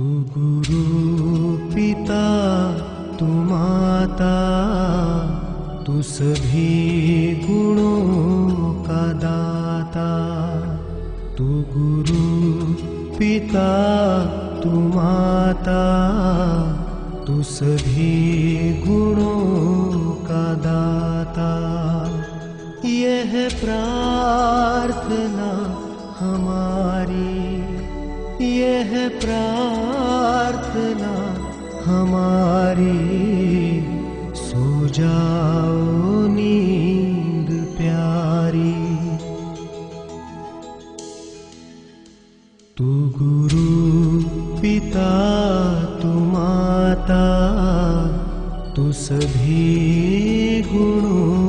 तू गुरु पिता तू माता, तू सभी गुणों का दाता। तू गुरु पिता तू माता, तू सभी गुणों का दाता। यह प्रार्थना हमारी, यह प्रार्थना हमारी, सो जाओ नींद प्यारी। तू गुरु पिता तू माता, तू सभी गुणों